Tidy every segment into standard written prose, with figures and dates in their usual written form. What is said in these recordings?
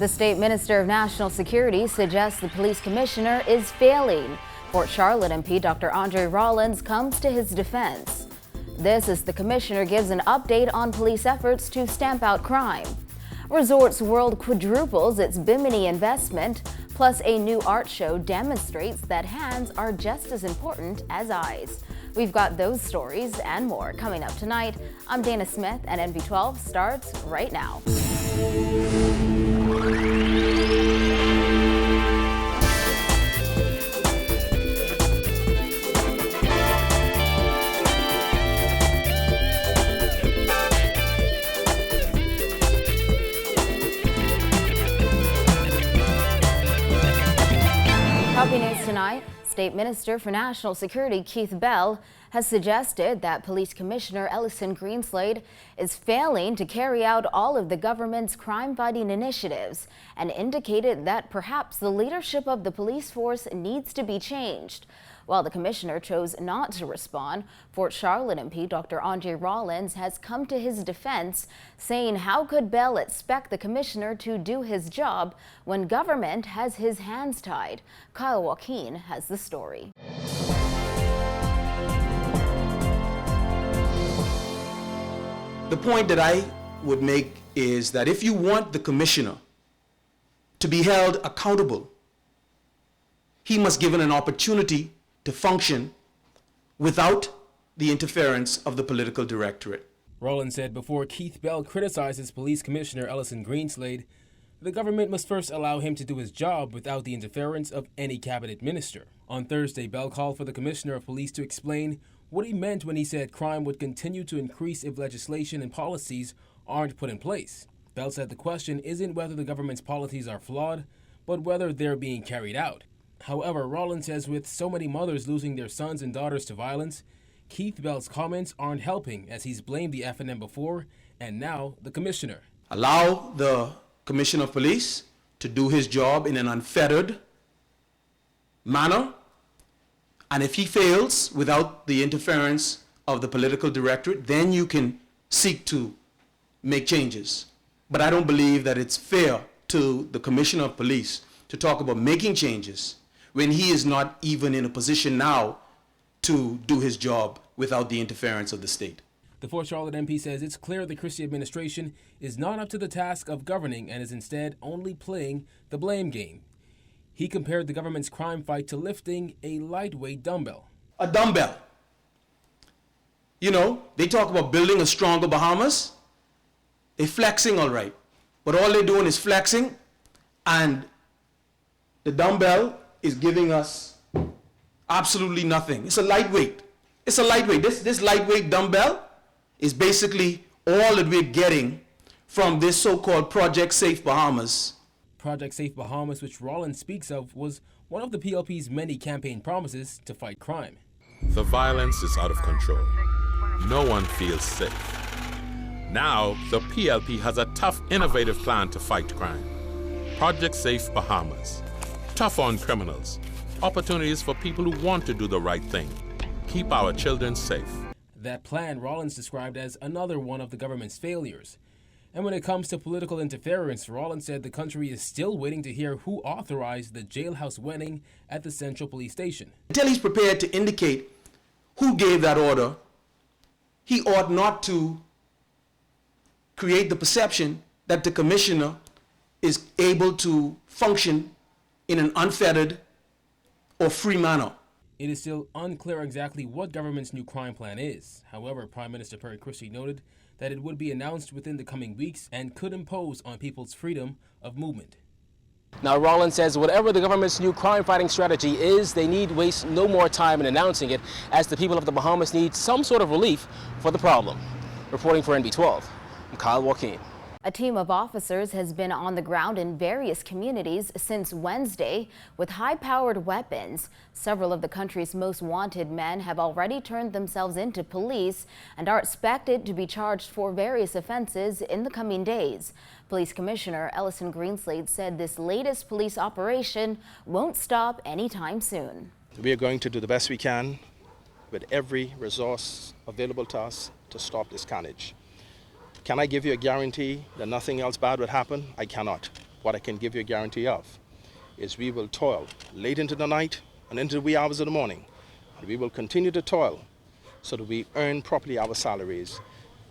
The State Minister of National Security suggests the police commissioner is failing. Fort Charlotte MP Dr. Rollins comes to his defense. This as the commissioner gives an update on police efforts to stamp out crime. Resorts World quadruples its Bimini investment, plus a new art show demonstrates that hands are just as important as eyes. We've got those stories and more coming up tonight. I'm Dana Smith, and NV12 starts right now. Top news tonight. State Minister for National Security Keith Bell has suggested that Police Commissioner Ellison Greenslade is failing to carry out all of the government's crime-fighting initiatives and indicated that perhaps the leadership of the police force needs to be changed. While the commissioner chose not to respond, Fort Charlotte MP Dr. Rollins has come to his defense, saying how could Bell expect the commissioner to do his job when government has his hands tied? Kyle Joaquin has the story. The point that I would make is that if you want the commissioner to be held accountable, he must be given an opportunity to function without the interference of the political directorate. Rollins said before Keith Bell criticizes Police Commissioner Ellison Greenslade, the government must first allow him to do his job without the interference of any cabinet minister. On Thursday, Bell called for the Commissioner of Police to explain what he meant when he said crime would continue to increase if legislation and policies aren't put in place. Bell said the question isn't whether the government's policies are flawed, but whether they're being carried out. However, Rollins says with so many mothers losing their sons and daughters to violence, Keith Bell's comments aren't helping, as he's blamed the F&M before and now the commissioner. Allow the Commissioner of Police to do his job in an unfettered manner, and if he fails without the interference of the political directorate, then you can seek to make changes. But I don't believe that it's fair to the Commissioner of Police to talk about making changes when he is not even in a position now to do his job without the interference of the state. The Fort Charlotte MP says it's clear the Christie administration is not up to the task of governing and is instead only playing the blame game. He compared the government's crime fight to lifting a lightweight dumbbell. A dumbbell. You know, they talk about building a stronger Bahamas. They're flexing all right, but all they're doing is flexing, and the dumbbell is giving us absolutely nothing. It's a lightweight. It's a lightweight. This lightweight dumbbell is basically all that we're getting from this so-called Project Safe Bahamas. Project Safe Bahamas, which Rollins speaks of, was one of the PLP's many campaign promises to fight crime. The violence is out of control. No one feels safe. Now, the PLP has a tough, innovative plan to fight crime. Project Safe Bahamas. Tough on criminals. Opportunities for people who want to do the right thing. Keep our children safe. That plan Rollins described as another one of the government's failures. And when it comes to political interference, Rollins said the country is still waiting to hear who authorized the jailhouse wedding at the Central Police Station. Until he's prepared to indicate who gave that order, he ought not to create the perception that the commissioner is able to function in an unfettered or free manner. It is still unclear exactly what government's new crime plan is. However, Prime Minister Perry Christie noted that it would be announced within the coming weeks and could impose on people's freedom of movement. Now, Rollins says whatever the government's new crime-fighting strategy is, they need waste no more time in announcing it, as the people of the Bahamas need some sort of relief for the problem. Reporting for NV12, I'm Kyle Joaquin. A team of officers has been on the ground in various communities since Wednesday with high-powered weapons. Several of the country's most wanted men have already turned themselves into police and are expected to be charged for various offenses in the coming days. Police Commissioner Ellison Greenslade said this latest police operation won't stop anytime soon. We are going to do the best we can with every resource available to us to stop this carnage. Can I give you a guarantee that nothing else bad would happen? I cannot. what I can give you a guarantee of is we will toil late into the night and into the wee hours of the morning. And we will continue to toil so that we earn properly our salaries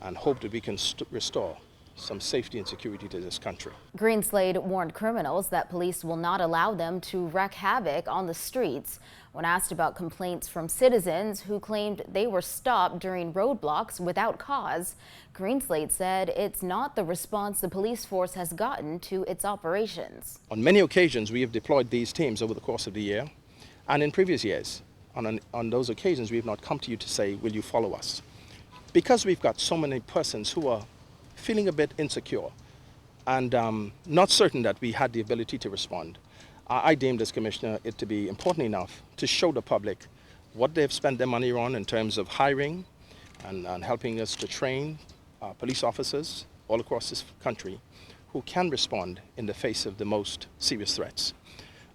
and hope that we can restore some safety and security to this country. Greenslade warned criminals that police will not allow them to wreak havoc on the streets. When asked about complaints from citizens who claimed they were stopped during roadblocks without cause, Greenslade said it's not the response the police force has gotten to its operations. On many occasions, we have deployed these teams over the course of the year, and in previous years. On those occasions, we have not come to you to say, will you follow us? Because we've got so many persons who are feeling a bit insecure and not certain that we had the ability to respond, I deemed as Commissioner it to be important enough to show the public what they've spent their money on in terms of hiring and helping us to train police officers all across this country who can respond in the face of the most serious threats.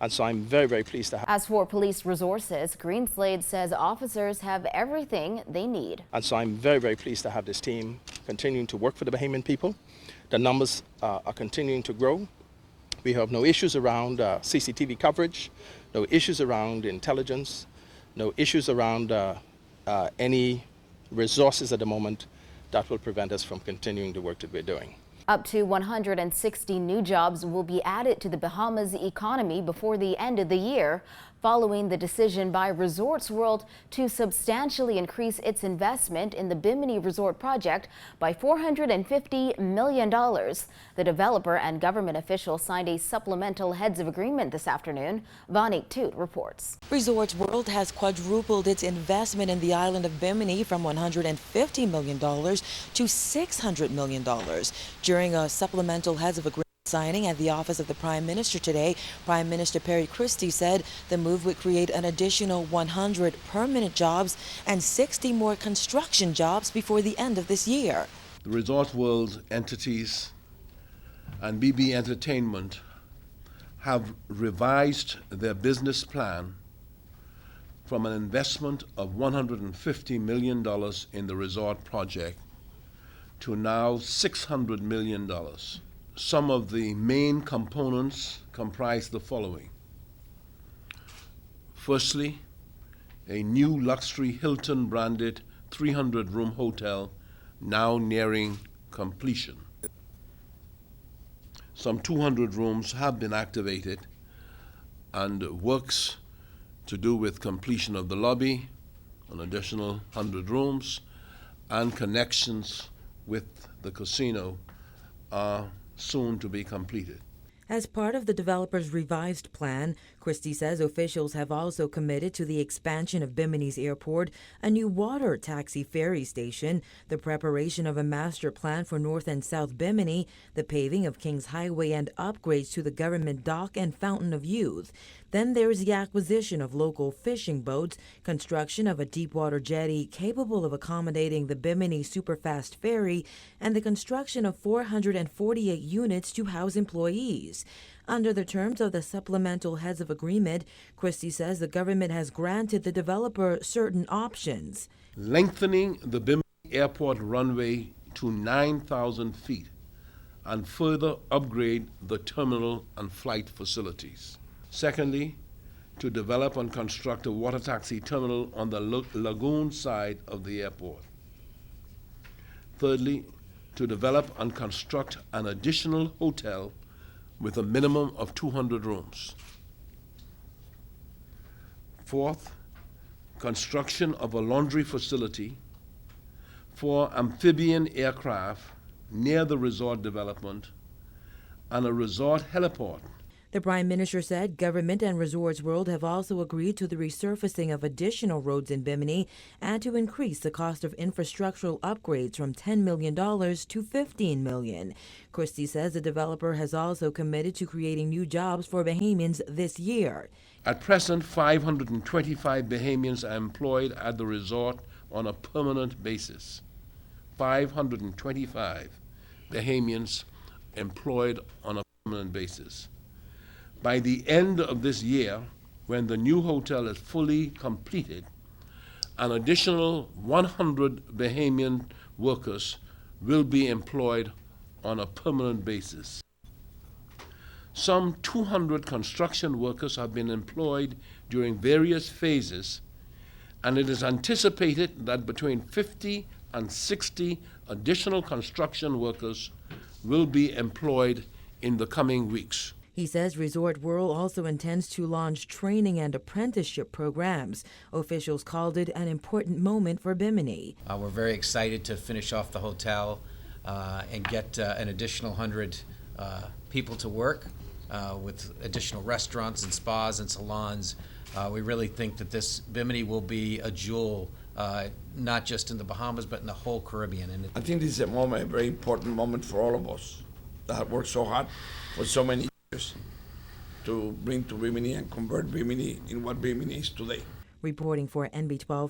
And so I'm very, very pleased to have. As for police resources, Greenslade says officers have everything they need. And so I'm very, very pleased to have this team continuing to work for the Bahamian people. The numbers are continuing to grow. We have no issues around CCTV coverage, no issues around intelligence, no issues around any resources at the moment that will prevent us from continuing the work that we're doing. Up to 160 new jobs will be added to the Bahamas economy before the end of the year, following the decision by Resorts World to substantially increase its investment in the Bimini Resort project by $450 million. The developer and government officials signed a supplemental heads of agreement this afternoon. Vanik Toot reports. Resorts World has quadrupled its investment in the island of Bimini from $150 million to $600 million. During a supplemental heads of agreement signing at the office of the Prime Minister today, Prime Minister Perry Christie said the move would create an additional 100 permanent jobs and 60 more construction jobs before the end of this year. The Resort World entities and BB Entertainment have revised their business plan from an investment of $150 million in the resort project to now $600 million. Some of the main components comprise the following. Firstly, a new luxury Hilton branded 300-room hotel now nearing completion. Some 200 rooms have been activated and works to do with completion of the lobby, an additional 100 rooms, and connections with the casino are soon to be completed. As part of the developer's revised plan, Christie says officials have also committed to the expansion of Bimini's airport, a new water taxi ferry station, the preparation of a master plan for North and South Bimini, the paving of Kings Highway, and upgrades to the government dock and Fountain of Youth. Then there's the acquisition of local fishing boats, construction of a deepwater jetty capable of accommodating the Bimini Superfast Ferry, and the construction of 448 units to house employees. Under the terms of the supplemental heads of agreement, Christie says the government has granted the developer certain options. Lengthening the Bimini Airport runway to 9,000 feet and further upgrade the terminal and flight facilities. Secondly, to develop and construct a water taxi terminal on the lagoon side of the airport. Thirdly, to develop and construct an additional hotel with a minimum of 200 rooms. Fourth, construction of a laundry facility for amphibian aircraft near the resort development and a resort heliport. The Prime Minister said government and Resorts World have also agreed to the resurfacing of additional roads in Bimini and to increase the cost of infrastructural upgrades from $10 million to $15 million. Christie says the developer has also committed to creating new jobs for Bahamians this year. At present, 525 Bahamians are employed at the resort on a permanent basis. 525 Bahamians employed on a permanent basis. By the end of this year, when the new hotel is fully completed, an additional 100 Bahamian workers will be employed on a permanent basis. Some 200 construction workers have been employed during various phases, and it is anticipated that between 50 and 60 additional construction workers will be employed in the coming weeks. He says Resort World also intends to launch training and apprenticeship programs. Officials called it an important moment for Bimini. We're very excited to finish off the hotel and get an additional 100 people to work with additional restaurants and spas and salons. We really think that this Bimini will be a jewel, not just in the Bahamas, but in the whole Caribbean. And I think this is a moment, a very important moment for all of us that have worked so hard for so many years to bring to Bimini and convert Bimini in what Bimini is today. Reporting for NB12.